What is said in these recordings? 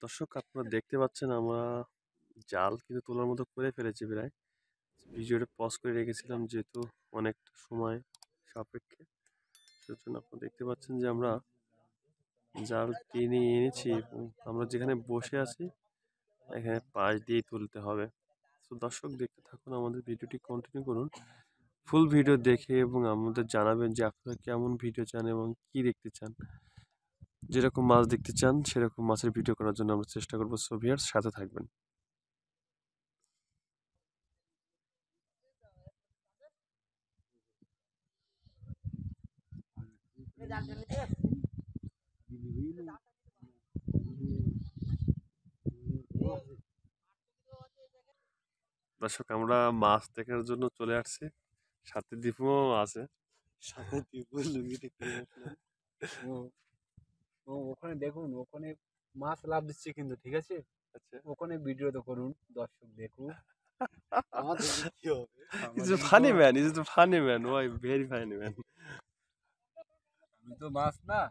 দর্শক আপনারা দেখতে পাচ্ছেন আমরা জাল কিন্তু তোলার মতো করে ফেলেছি প্রায়। ভিডিওটা পজ করে রেখেছিলাম যেহেতু অনেকটা সময় সাপেক্ষে, সেজন্য আপনারা দেখতে পাচ্ছেন যে আমরা জাল টেনে এনেছি এবং আমরা যেখানে বসে আছি এখানে পাশ দিয়ে তুলতে হবে। তো দর্শক দেখতে থাকুন, আমাদের ভিডিওটি কন্টিনিউ করুন, ফুল ভিডিও দেখে এবং আমাদের জানাবেন যে আপনারা কেমন ভিডিও চান এবং কি দেখতে চান। যেরকম মাছ দেখতে চান সেরকম মাছের ভিডিও করার জন্য আমরা চেষ্টা করবো। সো ভিউয়ার্স সাথে থাকবেন। দর্শক আমরা মাছ দেখার জন্য চলে আসছি, সাথে দীপুও আছে। সাথে দীপু লুঙ্গিতে ওখানে দেখুন, ওখানে মাছ লাভ দিচ্ছে কিন্তু, ঠিক আছে? আচ্ছা, ওখানে ভিডিও তো করুন, দর্শক দেখুন। He's a funny man. He's a funny man. Why? Very funny man. আমি তো মাছ না,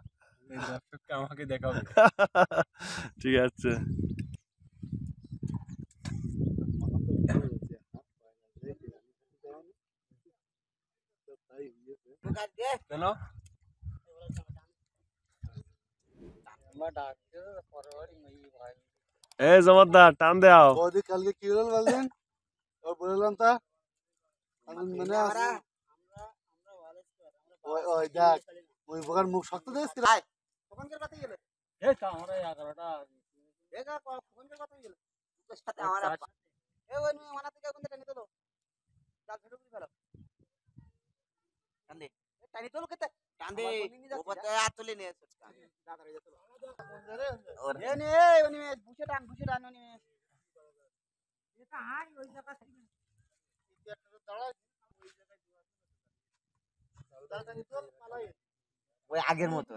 এই দর্শককে আমাকে দেখাবে। ঠিক আছে। এই জমাদার টান দাও। ওদি কালকে কি হলো বললেন? ও বললাম তা আমি মনে আছে। ওই দেখ, ওই বগার মুখ শক্ত দেখছিস? আয় ফোনকার কথা গেল। এই তো আমরা 11টা দেখা ফোনকার কথা গেল। তোর সাথে আমার এই ওই মানা থেকে কোন টানি তোলো। জাল ফেটো করে ফেলো। টানে। টানি তোলো কেতে? টানে। ওপরে হাত তুলে নিয়ে এসেছ। দাদা রে তোলো। এ নে ওনি বুঝে টান ওনি। এটা হাই ওই জায়গা থেকে। ওই আগের মতো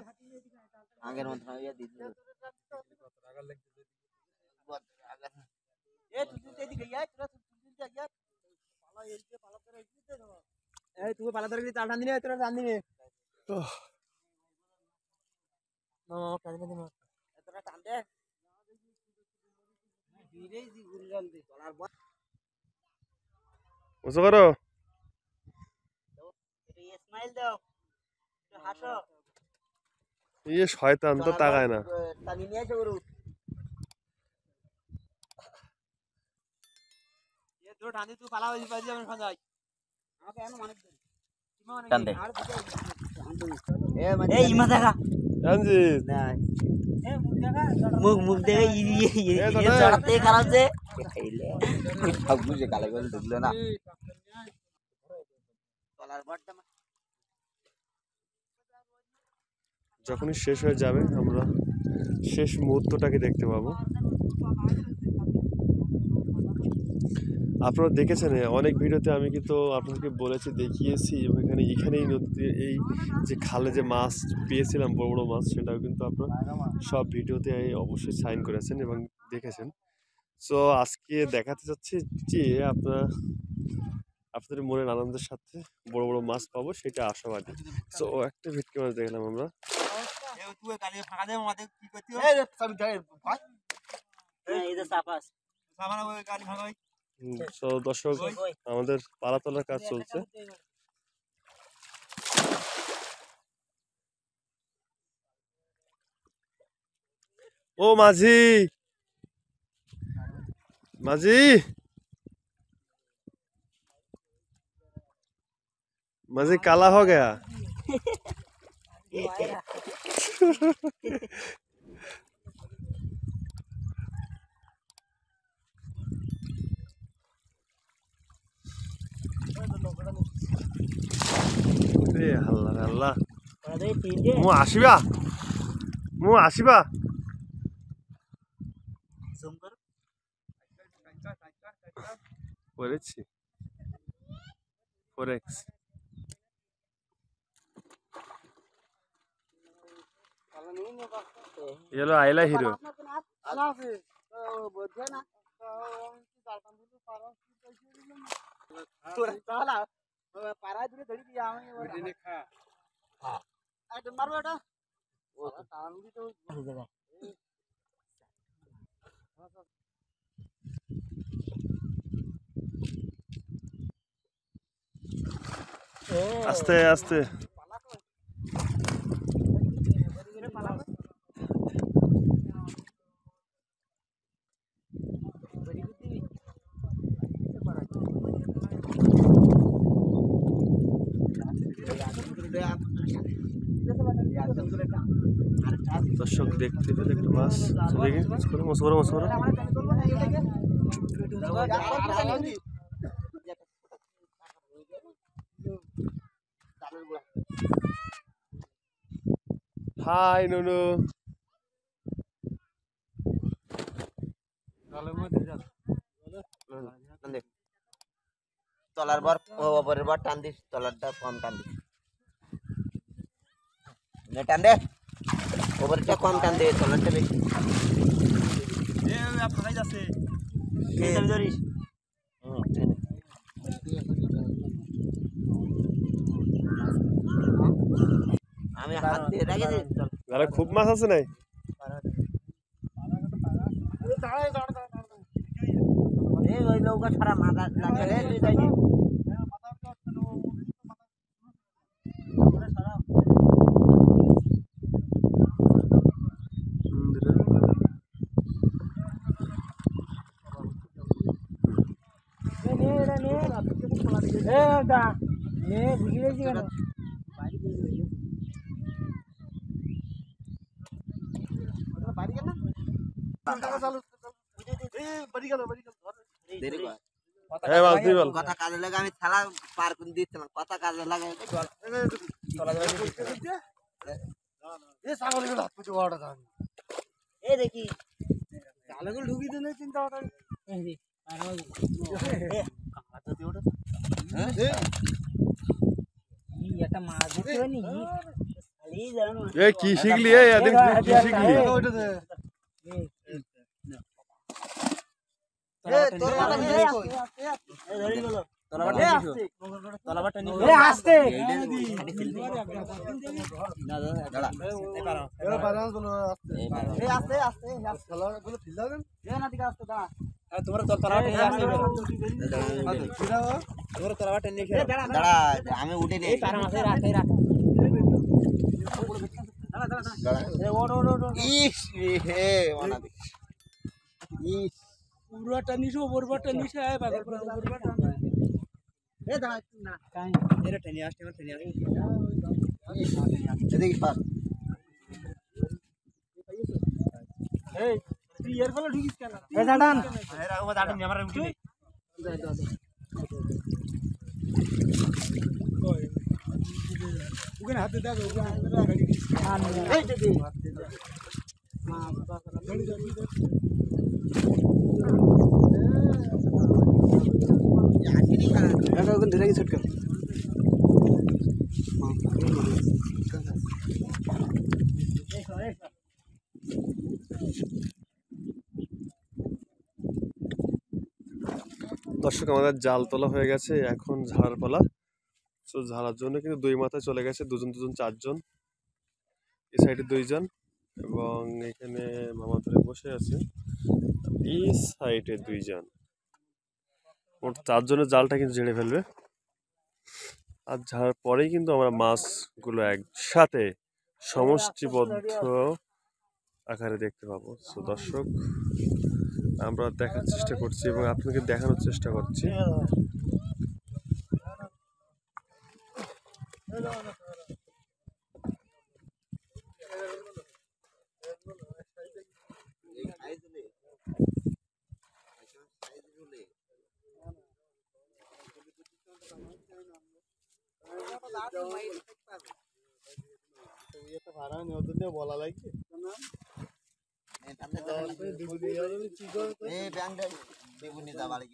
ইয়ে দিতে এ তুই এদিকে আয়, তোরা তুই আয় পালা এদিকে পালা ধরে এদিকে দাও। এই তুই পালা ধরে চাল টান দিনে তোরা টান দিনে না টান দিনে তোরা টান দে ধীরে জি গুলগাল দে চলার পর বুঝতে পারো এটা স্মাইল দাও, একটু হাসো। ইয়ে শয়তান তো তাকায় না। টানি নিয়ে এসে গরু এ তোর টানি তুই পালা হয়ে যাবে আমি সঞ্জয় আমাকে এনো মানে টান দে এ মানে এই ইমা দেখা রঞ্জিত না এ মুখ দেখে ইয়ে চড়তে খারাপ যে খাইলে সব বুঝে কালে গেল ঢুকলো না চলার পরটা যখনই শেষ হয়ে যাবে আমরা শেষ মুহূর্তটাকে দেখতে পাবো। আপনারা দেখেছেন অনেক ভিডিওতে আমি কিন্তু আপনাদেরকে বলেছি, দেখিয়েছি এবং এখানেই নদীতে এই যে খালে যে মাছ পেয়েছিলাম বড় বড় মাছ, সেটাও কিন্তু আপনারা সব ভিডিওতে অবশ্যই সাইন করেছেন এবং দেখেছেন। সো আজকে দেখাতে চাচ্ছি যে আপনাদের মনের আনন্দের সাথে বড় বড় মাছ পাবো সেটা আশাবাদী। সো একটা ভেটকি মাছ দেখলাম আমরা। সো দর্শক আমাদের পালা তোলার কাজ চলছে। ও মাঝি মাঝি মাঝি काला हो गया। আল্লাহ আল্লাহ মু আসিবা করেছি। ফোরেক্স। ये लो आइला हीरो। आस्ते आस्ते दर्शक देखते पेले एक मास देखिए मसोरा मसोरा हाय नुनु তলার বার ওপরের বার টান দিস, তলারটা কম টান দিস। টান দে, ওপরটা কম টান দে, তলারটা বেশি। আমি হাত দিয়ে রেখে দিই। আরে খুব মাছ আছে নাই ওই নৌকা ছাড়া মাথা লাগে রে, তুই যাই কথা কাজে লাগে। আমি খেলা পার করে দিচ্ছিলাম, কথা কাজে লাগে। এই দেখি ঢুকিয়ে দিলে চিন্তা একটা মাছ দিতে হয়নি। ये की शिकली है याद की शिकली তোর মাথা নিয়ে ধরে গেল। আমি উঠে নেই। পুরোটা নিশো বরবারটা নিশে আয় বাজার করে বরবারটা এ দাঁড়া না কাই এর টেনে আসছে না টেনে আসছে দেখি পাস এই তুই এর ফলে ঢুকিস কেন এ দাঁড়ান এরা ও দাঁড়ান আমার উঠি নেই ওখানে হাতে দাও ওখানে গাড়ি এই দে দর্শক আমাদের জাল তোলা হয়ে গেছে, এখন ঝাড়ার পালা। তো ঝাড়ার জন্য কিন্তু দুই মাথায় চলে গেছে, দুজন দুজন চারজন, এই সাইডে দুইজন এবং এখানে মামা ধরে বসে আছে, এই সাইডে দুইজন, মোট চারজনের জালটা কিন্তু ঝেড়ে ফেলবে। আর ঝাড়ার পরেই কিন্তু আমরা মাছগুলো একসাথে সমষ্টিবদ্ধ আকারে দেখতে পাবো। তো দর্শক আমরা দেখার চেষ্টা করছি এবং আপনাকে দেখানোর চেষ্টা করছি। বলা লাগছে বেগুনি দা বাড়ি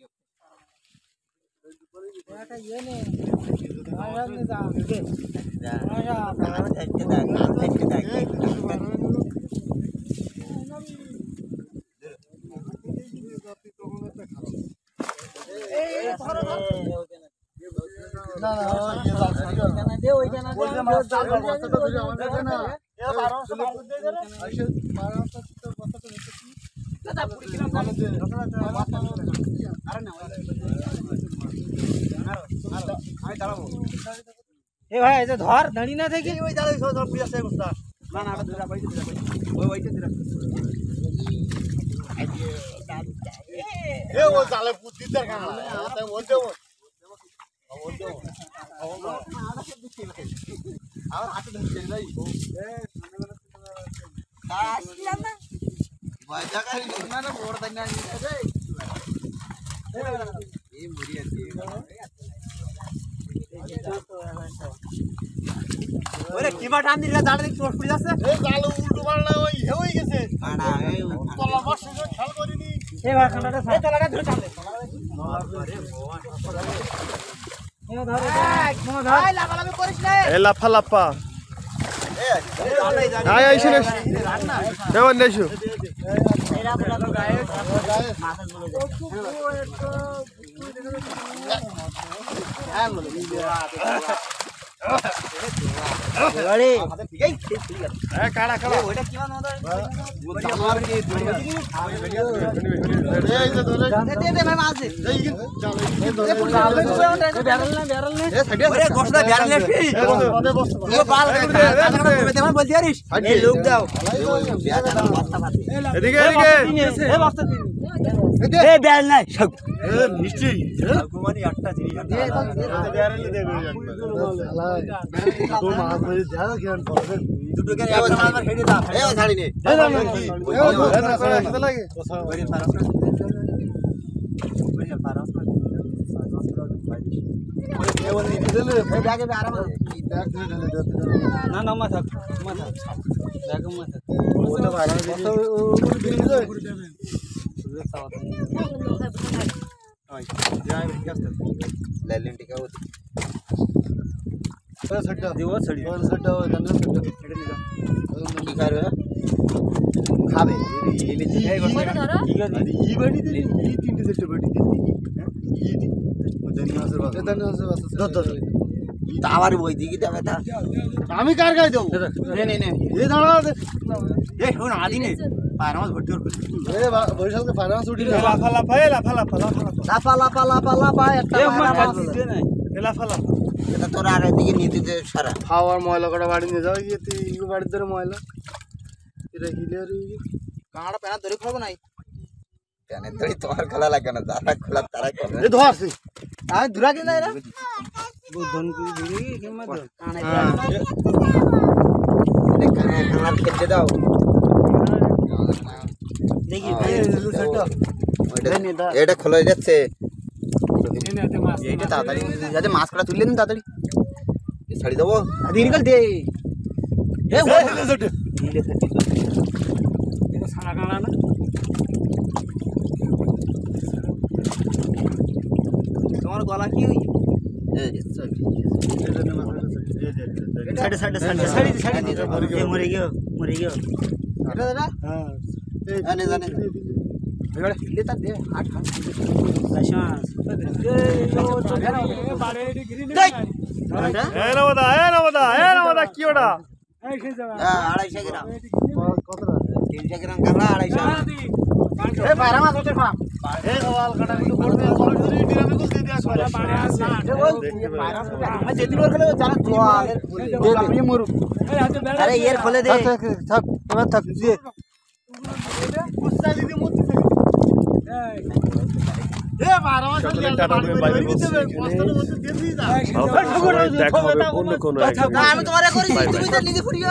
এ ভাই এই যে ধর দাঁড়ি না থেকে ওই দাঁড়াই সব ধর পুড়ে আসে গুস্তা না না দুরা পাইতে ওই ওইটা দিরা এ ও জালে পুতি দর কানা তাই বলতে আর হাতে ধরে যাই আসলাম না ভাই জায়গা না না বড় দানা এই মুড়ি আছে ওরে কিবা টান দিরা দাঁড়া দেখি চোট পড়ে যাচ্ছে এই জালে উল্টো পাল্টা ওই হয়ে গেছে আড়া এই তলা বসে খেয়াল করিনি এই ভাই খানাটা এই তলাটা ধরে টান দে আরে ভগবান ধর ধর এই লাফালাফি করিস না এ লাফা লাফা আয় আইসো না দেওয়ান দেশো এরা বলা তো গায়ে মাথা গুলো হ্যাঁ বলো আরে এই এ কাড়া কাড়া ওইটা কি মানে আমার কি এই যে ধরে দে দে ভাই মাছ দে এই ব্যারেল না ওরে গোশটা ব্যারেল না পদে বস ও বাল দে ভাই বলতি আরিস এই লোক দাও ব্যারেল বস্তা পাতি এদিকে এদিকে এই বস্তা দিন এই ব্যারেল নাই সব এ মিষ্টি ঘুমানি 8টা জিনিস বেয়ারেলে দেবে তো মাছ ধরে যা জ্ঞান করবে দুটো কে আমার হেডে দাও এই ছাড়ি নে এই না কি এই লাগে ওরে ফারাস ওরে ফারাস এই ব্যাগে আরাম না না মাথা ব্যাগে মাথা ও তো ভালো লাইলেন টিকা होती सट्टा दिवो छडी सट्टा हो दंड सट्टा हेडे निगा কি খাবে খাবে এই গোটা ধরো ई बड़ी दे ई तीन सेट बड़ी दे ई दी धन्यवाद से बस दो আবার বই দিকে দেবে তা আমি কার গায় দেব নে নে নে এই দাঁড়া এই শুন আদি নে পায়রা মাছ ভর্তি করে এ বরিশাল কে ফাইনান্স উঠি লাফা লাফা এ লাফা লাফা লাফা লাফা লাফা লাফা লাফা একটা পায়রা মাছ এ লাফা লাফা এটা তোর আর এদিকে নিতে দে সারা খাওয়ার ময়লা কটা বাড়ি নিয়ে যাও গিয়ে তুই ইগো বাড়ি ধরে ময়লা এটা হিলের কাঁড়া পেনা ধরে খাবো নাই পেনে ধরে তোমার খোলা লাগে না যারা খোলা তারা করে এ ধরছি আমি ধরা কে না এরা বুদ্ধন করে ধরে কিংবা কানে এটা কানে কানার খেতে দাও দেখি এটা খোলা যাচ্ছে এইটা তাড়াতাড়ি যাতে মাছ করা তুললে দিন তাড়াতাড়ি ছাড়ি দেবো নিকল দে এ দিলে ছাড়ি এটা সারা কানা না তোমার গলা কি হই সাড়ে সাড়ে সাড়ে সাড়ে সাড়ে মরে গিয়ে এটা দাদা হ্যাঁ জানে জানে এবারে হিলে তা দে আট হাত এ নবদা কি ওটা 250 গ্রাম কতটা 300 গ্রাম কাঁকড়া 250 এ পায়রা মাছ ওঠে পা এ সওয়াল কাটা কিন্তু করবে বড় ধরে ডিরামে কুল দিয়ে দিয়া করে আমি যেদিন ওর খেলে জানা জল আমি মরু আরে এর খোলে দে থাক এবার থাক দিয়ে কুস্তা দিদি মতি এ পায়রা মাছ সকলে টাটা দিয়ে বাইরে বসছি দেখা হবে অন্য কোনো আমি তোমারে করি তুমি নিজে ফুড়িও